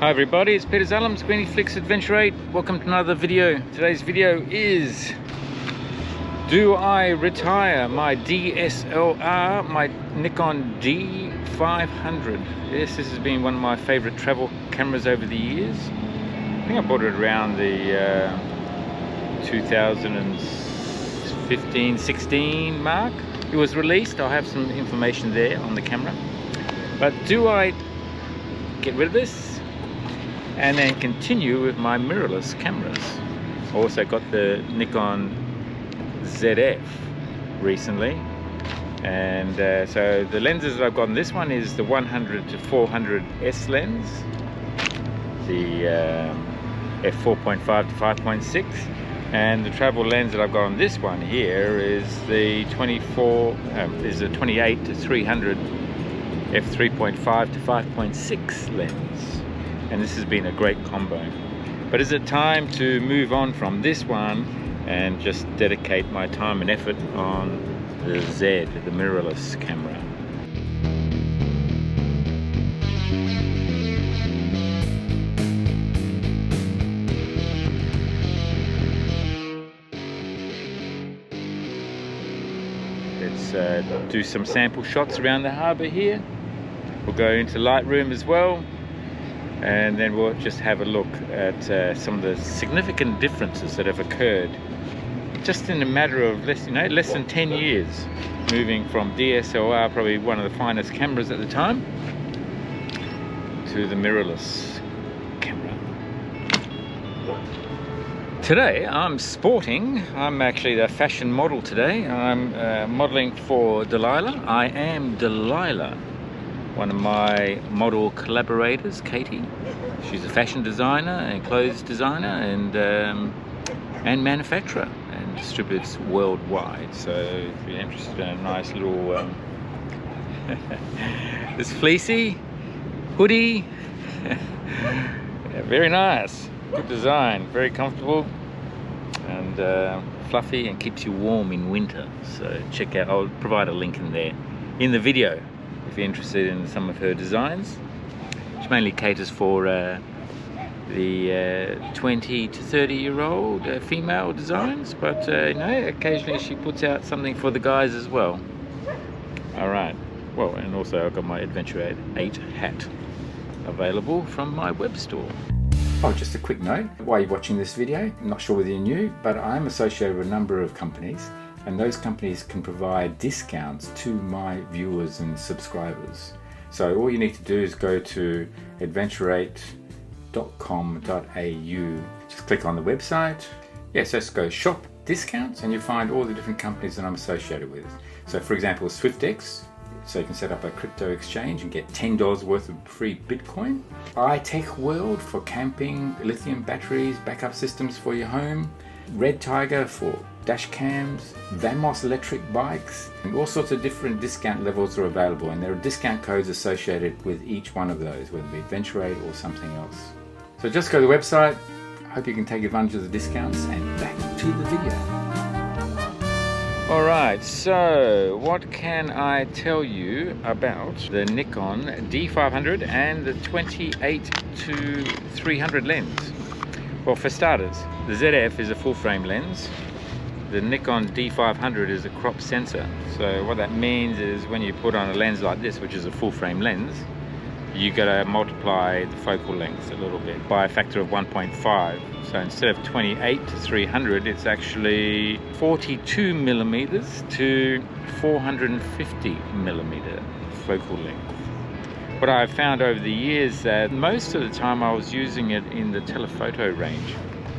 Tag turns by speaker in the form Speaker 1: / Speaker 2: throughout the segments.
Speaker 1: Hi everybody, it's Peter Zallums, Griniflix Adventure 8. Welcome to another video. Today's video is: do I retire my DSLR, my Nikon D500? Yes, this has been one of my favorite travel cameras over the years. I think I bought it around the 2015-16 mark. It was released. I'll have some information there on the camera. But do I get rid of this and then continue with my mirrorless cameras? I also got the Nikon Zf recently, and so the lenses that I've got on this one is the 100 to 400 S lens, the f4.5 to 5.6, and the travel lens that I've got on this one here is the 28 to 300 f3.5 to 5.6 lens. And this has been a great combo. But is it time to move on from this one and just dedicate my time and effort on the Z, the mirrorless camera? Let's do some sample shots around the harbour here. We'll go into Lightroom as well, and then we'll just have a look at some of the significant differences that have occurred just in a matter of less than 10 years, moving from DSLR, probably one of the finest cameras at the time, to the mirrorless camera. Today I'm sporting. I'm actually the fashion model today. I'm modeling for Delilah. I am Delilah, one of my model collaborators, Katie. She's a fashion designer and clothes designer and manufacturer, and distributes worldwide. So if you're interested in a nice little this fleecy hoodie, yeah, very nice, good design, very comfortable and fluffy, and keeps you warm in winter. So check out, I'll provide a link in there in the video if you're interested in some of her designs. She mainly caters for the 20 to 30-year-old female designs, but occasionally she puts out something for the guys as well. Alright, well, and also I've got my Adventure 8 hat available from my web store. Oh, just a quick note while you're watching this video, I'm not sure whether you knew, but I'm associated with a number of companies, and those companies can provide discounts to my viewers and subscribers. So all you need to do is go to adventure8.com.au, just click on the website. Yes, just go shop discounts, and you find all the different companies that I'm associated with. So for example, SwiftX, so you can set up a crypto exchange and get $10 worth of free Bitcoin. iTECHWORLD for camping, lithium batteries, backup systems for your home. REDTIGER for dash cams, BOUNUS electric bikes, and all sorts of different discount levels are available, and there are discount codes associated with each one of those, whether it be Adventure 8 or something else. So just go to the website. I hope you can take advantage of the discounts, and back to the video. Alright, so what can I tell you about the Nikon D500 and the 28 to 300 lens? Well, for starters, the ZF is a full frame lens. The Nikon D500 is a crop sensor. So what that means is when you put on a lens like this, which is a full frame lens, you got to multiply the focal length a little bit by a factor of 1.5. So instead of 28 to 300, it's actually 42 millimeters to 450 millimeter focal length. What I've found over the years that most of the time I was using it in the telephoto range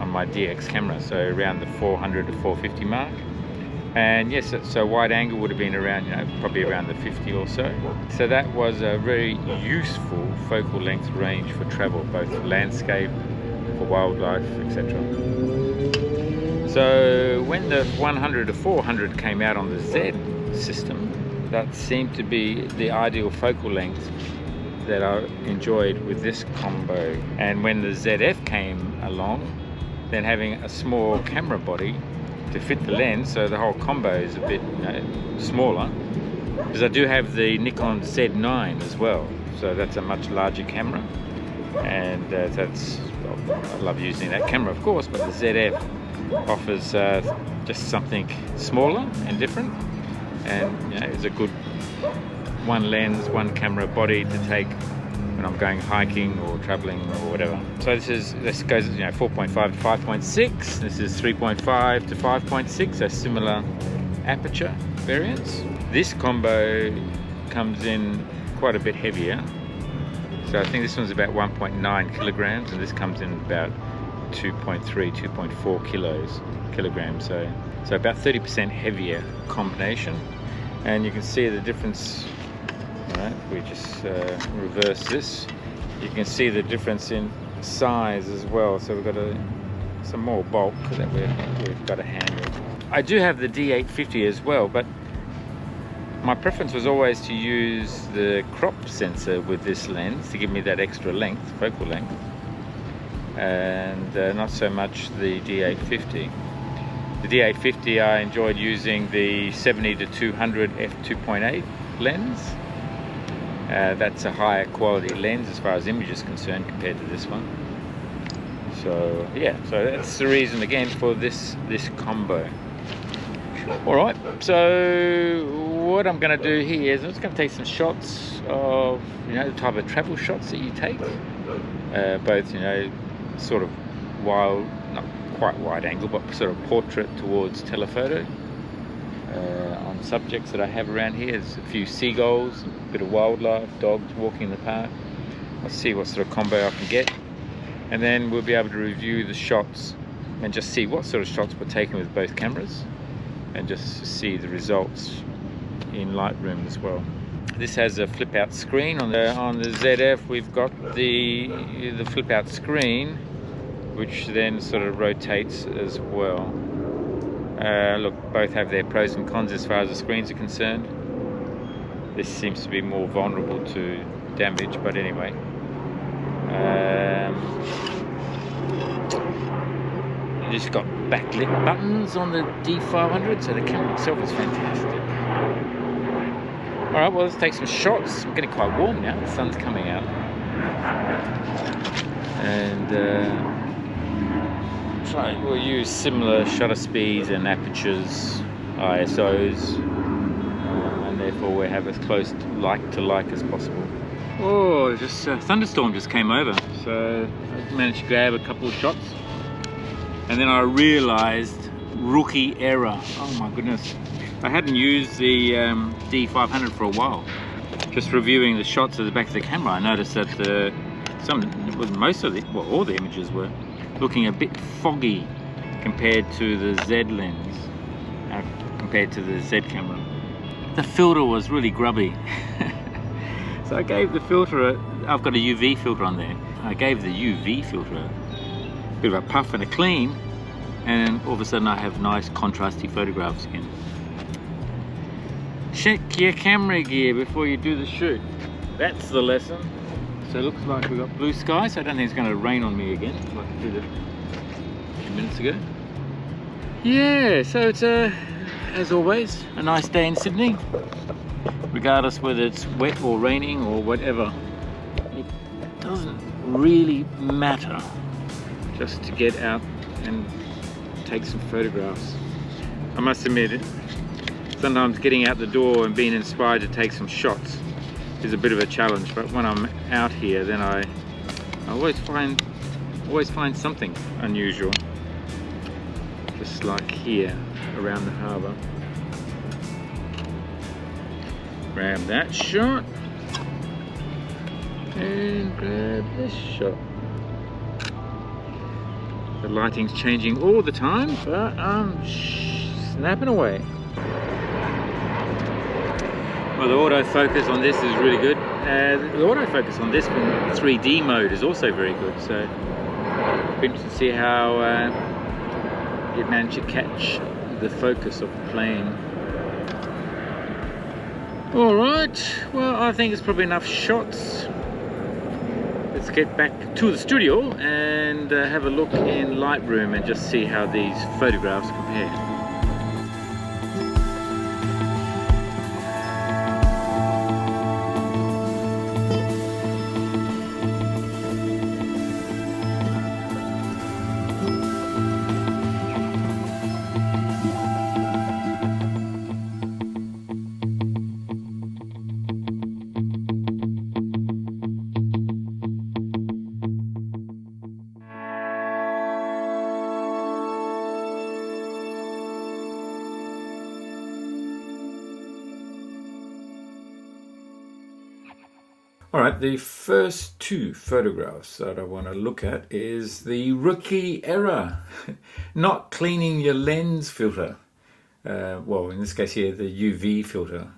Speaker 1: on my DX camera, so around the 400 to 450 mark. And yes, so wide angle would have been around, probably around the 50 or so. So that was a very useful focal length range for travel, both for landscape, for wildlife, etc. So when the 100 to 400 came out on the Z system, that seemed to be the ideal focal length that I enjoyed with this combo. And when the ZF came along, then having a small camera body to fit the lens, so the whole combo is a bit smaller, because I do have the Nikon Z9 as well, so that's a much larger camera. and I love using that camera, of course, but the ZF offers just something smaller and different, and you know, it's a good one lens, one camera body to take when I'm going hiking or traveling or whatever. So this goes, you know, 4.5 to 5.6. This is 3.5 to 5.6, so similar aperture variants. This combo comes in quite a bit heavier. So I think this one's about 1.9 kilograms, and this comes in about 2.3, 2.4 kilograms. So about 30% heavier combination. And you can see the difference. Right, if we just reverse this, you can see the difference in size as well. So we've got some more bulk that we've got to handle. I do have the D850 as well, but my preference was always to use the crop sensor with this lens to give me that extra length, focal length, and not so much the D850. The D850, I enjoyed using the 70 to 200 f2.8 lens. That's a higher quality lens as far as image is concerned compared to this one. So yeah, so that's the reason again for this combo. Alright, so what I'm going to do here is I'm just going to take some shots of, you know, the type of travel shots that you take, both, you know, sort of wild, not quite wide angle, but sort of portrait towards telephoto. On subjects that I have around here, there's a few seagulls, a bit of wildlife, dogs walking in the park. I'll see what sort of combo I can get, and then we'll be able to review the shots and just see what sort of shots were taken with both cameras, and just see the results in Lightroom as well. This has a flip out screen. On the ZF we've got the flip out screen, which then sort of rotates as well. Look, both have their pros and cons as far as the screens are concerned. This seems to be more vulnerable to damage, but anyway. You just got backlit buttons on the D500, so the camera itself is fantastic. Alright, well, let's take some shots. I'm getting quite warm now, the sun's coming out. And so we'll use similar shutter speeds and apertures, ISOs, and therefore we'll have as close to like as possible. Oh, just a thunderstorm just came over, so I managed to grab a couple of shots, and then I realised rookie error. Oh my goodness, I hadn't used the D500 for a while. Just reviewing the shots at the back of the camera, I noticed that all the images were looking a bit foggy compared to the Z lens, compared to the Z camera. The filter was really grubby. So I gave the filter I've got a UV filter on there. I gave the UV filter a bit of a puff and a clean, and all of a sudden I have nice contrasty photographs again. Check your camera gear before you do the shoot. That's the lesson. So it looks like we've got blue skies, so I don't think it's going to rain on me again, like it did a few minutes ago. Yeah, so it's as always, a nice day in Sydney. Regardless whether it's wet or raining or whatever, it doesn't really matter. Just to get out and take some photographs. I must admit it, sometimes getting out the door and being inspired to take some shots is a bit of a challenge, but when I'm out here, then I always find something unusual, just like here around the harbour. Grab that shot and grab this shot. The lighting's changing all the time, but I'm snapping away. Well, the autofocus on this is really good. The autofocus on this from 3D mode is also very good, so it'll be interesting to see how it managed to catch the focus of the plane. Alright, well, I think it's probably enough shots. Let's get back to the studio and have a look in Lightroom and just see how these photographs compare. Alright, the first two photographs that I want to look at is the rookie error. Not cleaning your lens filter. Well, in this case here, the UV filter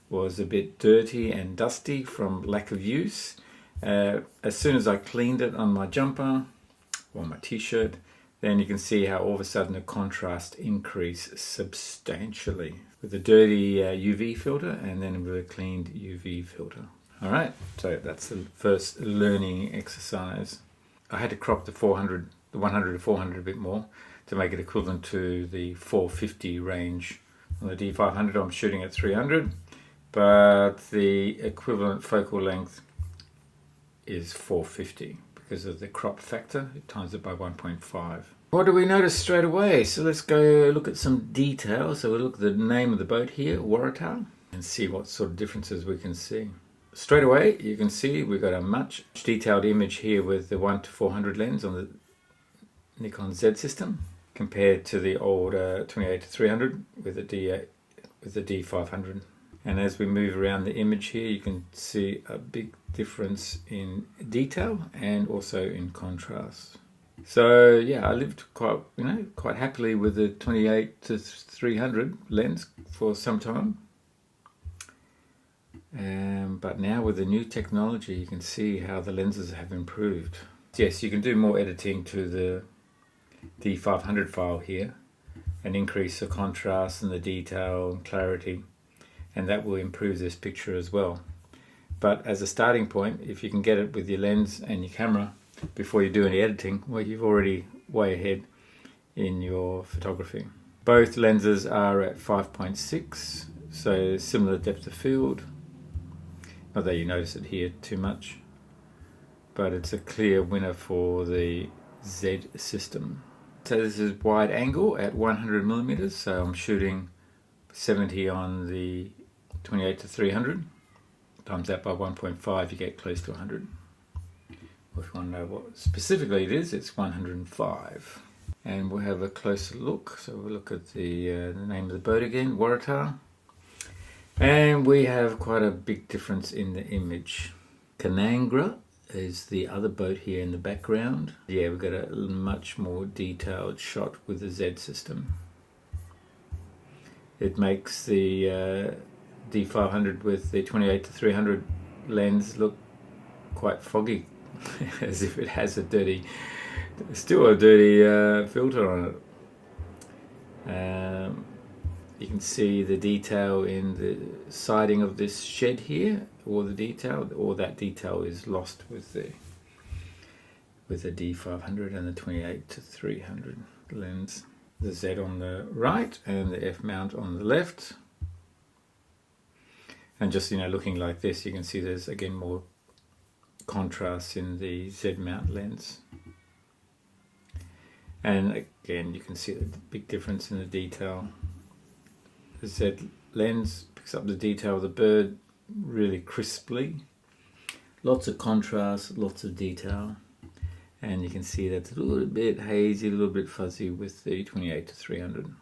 Speaker 1: was a bit dirty and dusty from lack of use. As soon as I cleaned it on my jumper or my t-shirt, then you can see how all of a sudden the contrast increased substantially with the dirty UV filter and then with a cleaned UV filter. Alright, so that's the first learning exercise. I had to crop the 100 to 400 a bit more to make it equivalent to the 450 range. On the D500 I'm shooting at 300, but the equivalent focal length is 450 because of the crop factor. It times it by 1.5. What do we notice straight away? So let's go look at some detail. So we'll look at the name of the boat here, Waratah, and see what sort of differences we can see. Straight away you can see we've got a much detailed image here with the 1 to 400 lens on the Nikon Z system compared to the old 28 to 300 with the D500. And as we move around the image here, you can see a big difference in detail and also in contrast. So yeah, I lived quite happily with the 28 to 300 lens for some time. But now with the new technology, you can see how the lenses have improved. Yes, you can do more editing to the D500 file here and increase the contrast and the detail and clarity, and that will improve this picture as well. But as a starting point, if you can get it with your lens and your camera before you do any editing, well, you've already way ahead in your photography. Both lenses are at 5.6, so similar depth of field. Not that you notice it here too much, but it's a clear winner for the Z system. So this is wide angle at 100 millimeters, so I'm shooting 70 on the 28 to 300. Times that by 1.5, you get close to 100. Well, if you want to know what specifically it is, it's 105. And we'll have a closer look. So we'll look at the name of the boat again, Waratah. And we have quite a big difference in the image. Kanangra is the other boat here in the background. Yeah, we've got a much more detailed shot with the Z system. It makes the D500 with the 28 to 300 lens look quite foggy, as if it has a dirty, still a dirty filter on it. You can see the detail in the siding of this shed here, or that detail is lost with the D500 and the 28 to 300 lens. The Z on the right and the F mount on the left. And just looking like this, you can see there's again more contrast in the Z mount lens. And again, you can see the big difference in the detail. The Z lens picks up the detail of the bird really crisply. Lots of contrast, lots of detail. And you can see that's a little bit hazy, a little bit fuzzy with the 28 to 300.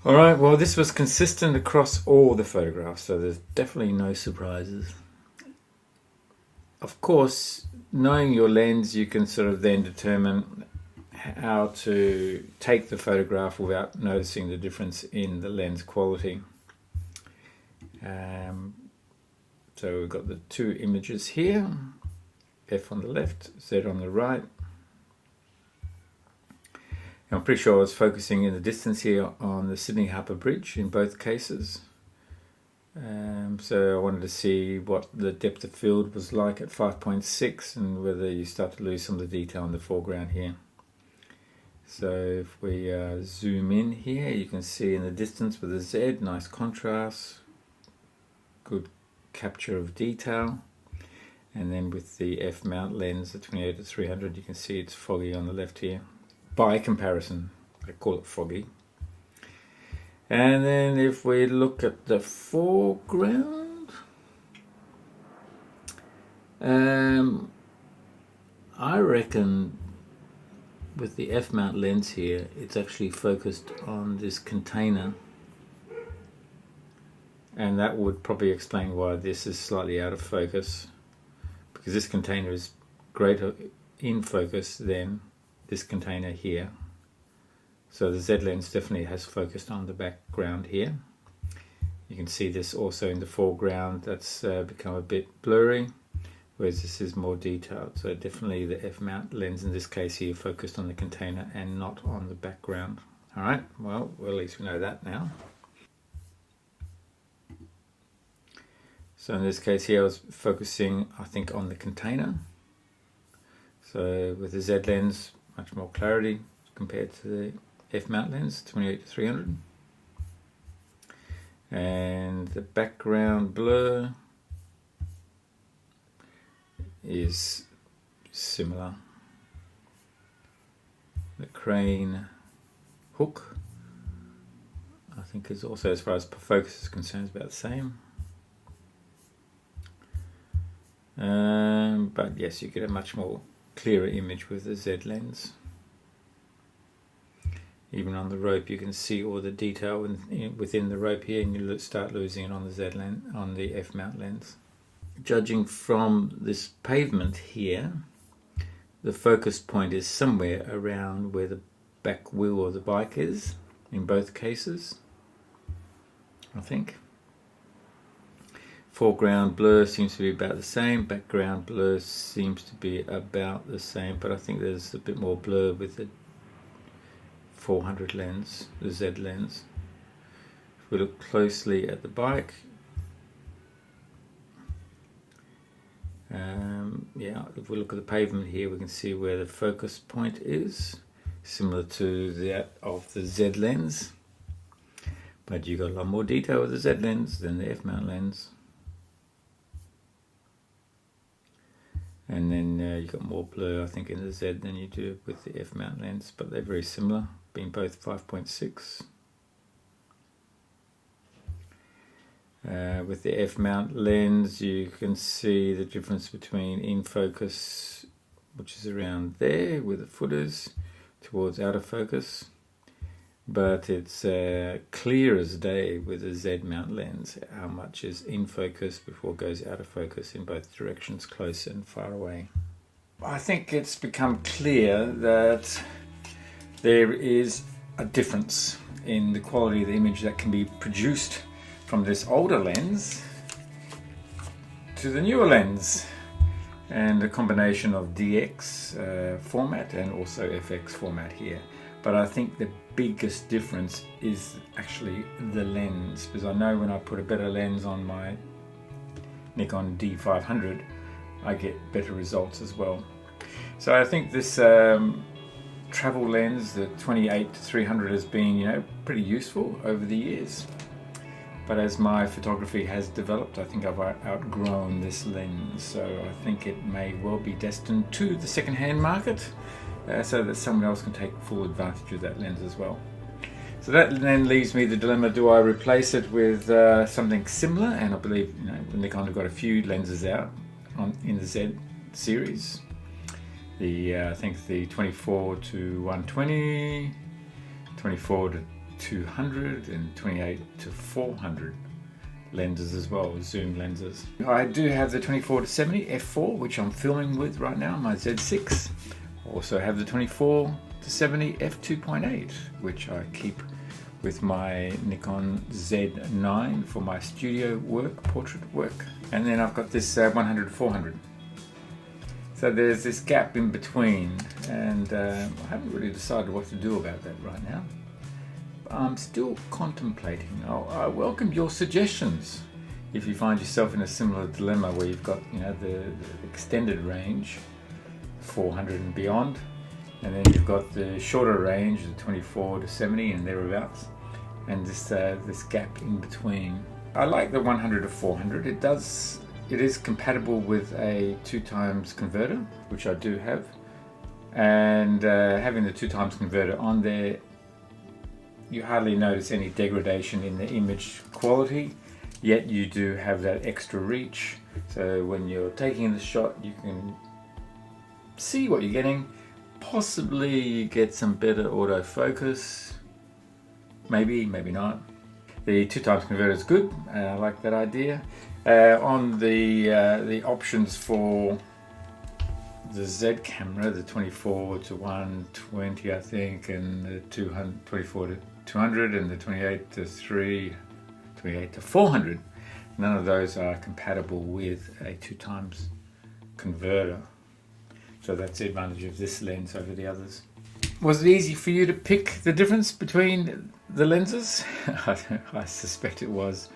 Speaker 1: Alright, well, this was consistent across all the photographs, so there's definitely no surprises. Of course, knowing your lens, you can sort of then determine how to take the photograph without noticing the difference in the lens quality. So we've got the two images here, F on the left, Z on the right. I'm pretty sure I was focusing in the distance here on the Sydney Harbour Bridge in both cases. So I wanted to see what the depth of field was like at 5.6 and whether you start to lose some of the detail in the foreground here. So if we zoom in here, you can see in the distance with the Z, nice contrast, good capture of detail. And then with the F mount lens, the 28 to 300, you can see it's foggy on the left here. By comparison, I call it foggy. And then if we look at the foreground, I reckon with the F mount lens here, it's actually focused on this container and that would probably explain why this is slightly out of focus, because this container is greater in focus than this container here. So the Z lens definitely has focused on the background here. You can see this also in the foreground, that's become a bit blurry, whereas this is more detailed. So definitely the f-mount lens in this case here focused on the container and not on the background. Alright, well at least we know that now. So in this case here I was focusing, I think, on the container. So with the Z lens, much more clarity compared to the f-mount lens, 28-300. And the background blur is similar. The crane hook, I think, is also, as far as focus is concerned, is about the same. But yes, you get a much more clearer image with the Z lens. Even on the rope you can see all the detail within the rope here, and you start losing it on the Z lens, on the f-mount lens. Judging from this pavement here, the focus point is somewhere around where the back wheel of the bike is in both cases, I think. Foreground blur seems to be about the same, background blur seems to be about the same, but I think there's a bit more blur with the 400 lens, the Z lens. If we look closely at the bike, yeah, if we look at the pavement here, we can see where the focus point is, similar to that of the Z lens, but you've got a lot more detail with the Z lens than the f-mount lens. And then you've got more blur, I think, in the Z than you do with the f-mount lens, but they're very similar, being both 5.6. With the f-mount lens, you can see the difference between in focus, which is around there where the foot is, towards out of focus. But it's clear as day with the Z-mount lens how much is in focus before it goes out of focus in both directions, close and far away. I think it's become clear that there is a difference in the quality of the image that can be produced from this older lens to the newer lens, and the combination of DX format and also FX format here. But I think the biggest difference is actually the lens, because I know when I put a better lens on my Nikon D500 I get better results as well. So I think this travel lens, the 28-300, has been, you know, pretty useful over the years. But as my photography has developed, I think I've outgrown this lens, so I think it may well be destined to the second-hand market, so that someone else can take full advantage of that lens as well. So that then leaves me the dilemma: do I replace it with something similar? And I believe, you know, Nikon have got a few lenses out in the Z series. I think the 24-120, 24-200 and 28-400 lenses as well, zoom lenses. I do have the 24-70 f4, which I'm filming with right now, my Z6. Also have the 24-70 f2.8, which I keep with my Nikon Z9 for my studio work, portrait work. And then I've got this 100-400. So there's this gap in between, and I haven't really decided what to do about that right now. I'm still contemplating. I welcome your suggestions if you find yourself in a similar dilemma where you've got, you know, the extended range, 400 and beyond, and then you've got the shorter range, the 24-70 and thereabouts, and this gap in between. I like the 100-400. It is compatible with a 2x converter, which I do have, and having the 2x converter on there, you hardly notice any degradation in the image quality, yet you do have that extra reach. So when you're taking the shot, you can see what you're getting. Possibly you get some better autofocus, maybe not. The 2x converter is good. I like that idea. On the options for the Z camera, the 24 to 120, I think, and the 24 to 200, and the 28 to 28 to 400. None of those are compatible with a 2x converter. So that's the advantage of this lens over the others. Was it easy for you to pick the difference between the lenses? I suspect it was.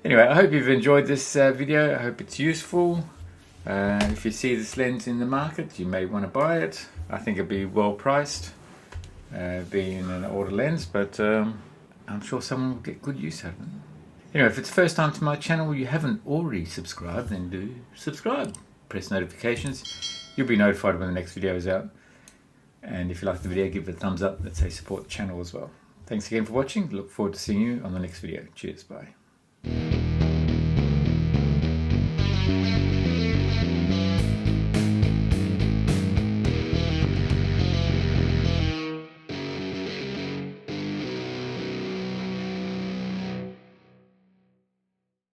Speaker 1: Anyway, I hope you've enjoyed this video. I hope it's useful. If you see this lens in the market, you may want to buy it. I think it'd be well priced, being an order lens, but I'm sure someone will get good use out of it. Anyway, if it's the first time to my channel, you haven't already subscribed, then do subscribe. Press notifications. You'll be notified when the next video is out. And if you like the video, give it a thumbs up. Let's say support the channel as well. Thanks again for watching. Look forward to seeing you on the next video. Cheers. Bye.